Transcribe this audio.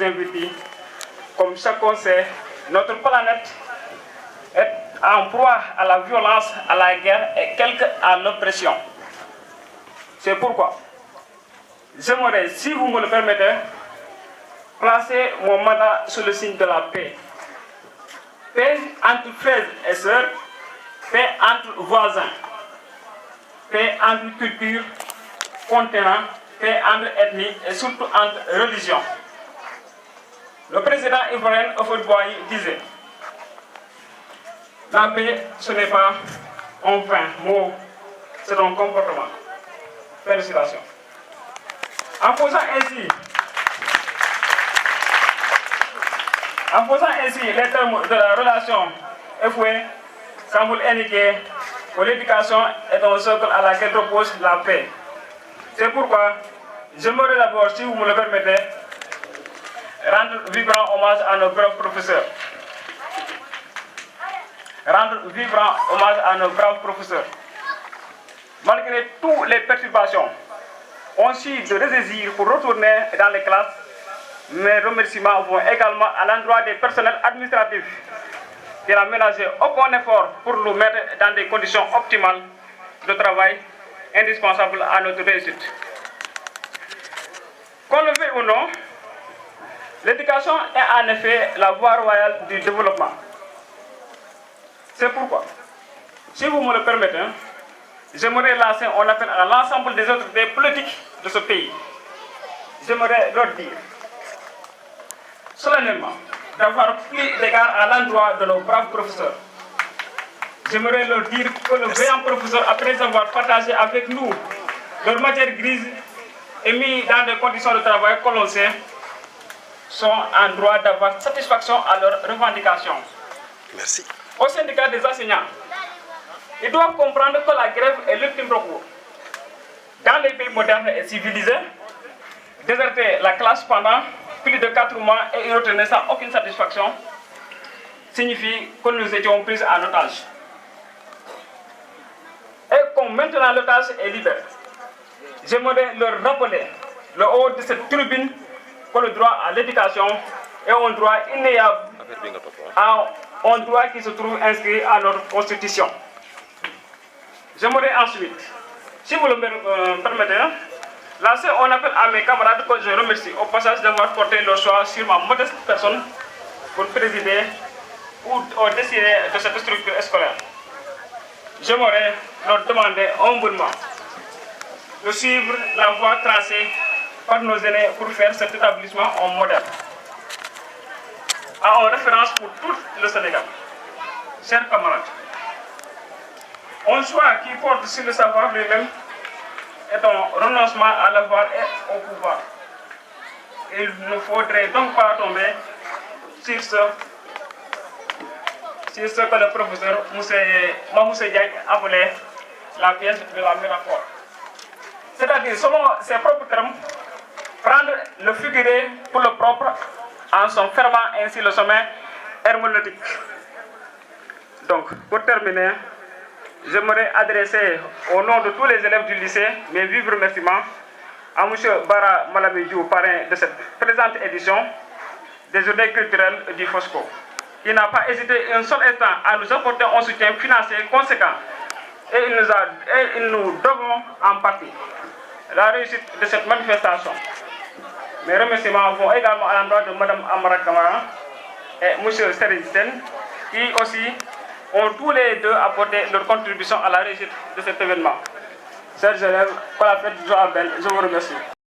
invités. Comme chacun sait, notre planète est en proie à la violence, à la guerre et quelque à l'oppression. C'est pourquoi j'aimerais, si vous me le permettez, placer mon mandat sous le signe de la paix. Paix entre frères et sœurs, paix entre voisins, paix entre cultures, continents, paix entre ethnies et surtout entre religions. Le président ivoirien Houphouët-Boigny disait: la paix, ce n'est pas un vain mot, c'est un comportement. Félicitations. En posant ainsi les termes de la relation FOE, semble indiquer que l'éducation est un socle à laquelle repose la paix. C'est pourquoi j'aimerais d'abord, si vous me le permettez, rendre vibrant hommage à nos braves professeurs. Malgré toutes les perturbations, on su de ressaisir pour retourner dans les classes. Mes remerciements vont également à l'endroit des personnels administratifs qui n'ont ménagé aucun effort pour nous mettre dans des conditions optimales de travail indispensables à notre réussite. Qu'on le veuille ou non, l'éducation est en effet la voie royale du développement. C'est pourquoi, si vous me le permettez, j'aimerais lancer un appel à l'ensemble des autorités politiques de ce pays. J'aimerais leur dire solennellement d'avoir plus d'égard à l'endroit de nos braves professeurs. J'aimerais leur dire que le brillant professeur, après avoir partagé avec nous leur matière grise et mis dans des conditions de travail que l'on sait, sont en droit d'avoir satisfaction à leurs revendications. Merci. Au syndicat des enseignants, ils doivent comprendre que la grève est l'ultime recours. Dans les pays modernes et civilisés, déserter la classe pendant plus de 4 mois et y retourner sans aucune satisfaction signifie que nous étions pris en otage. Et comme maintenant l'otage est libéré, j'aimerais leur rappeler le haut de cette tribune que le droit à l'éducation est un droit inéable, un droit qui se trouve inscrit à notre constitution. J'aimerais ensuite, si vous le permettez, lancer un appel à mes camarades que je remercie au passage d'avoir porté leur choix sur ma modeste personne pour présider ou décider de cette structure scolaire. J'aimerais leur demander humblement de suivre la voie tracée par nos aînés pour faire cet établissement en modèle, en référence pour tout le Sénégal. Chers camarades, un choix qui porte sur le savoir lui-même est un renoncement à l'avoir et au pouvoir. Il ne faudrait donc pas tomber sur ce que le professeur Mamoussé Diagne appelait la pièce de la métaphore. C'est-à-dire, selon ses propres termes, prendre le figuré pour le propre en s'en fermant ainsi le chemin herméneutique. Donc, pour terminer, j'aimerais adresser au nom de tous les élèves du lycée mes vifs remerciements à M. Bara Malamidjou, parrain de cette présente édition des Journées culturelles du Fosco, qui n'a pas hésité un seul instant à nous apporter un soutien financier conséquent. Et il nous devons en partie la réussite de cette manifestation. Mes remerciements vont également à l'endroit de Mme Amara Kamara et M. Serine Sen, qui aussi ont tous les deux apporté leur contribution à la réussite de cet événement. Chers élèves, pour la fête du jour à Belle, je vous remercie.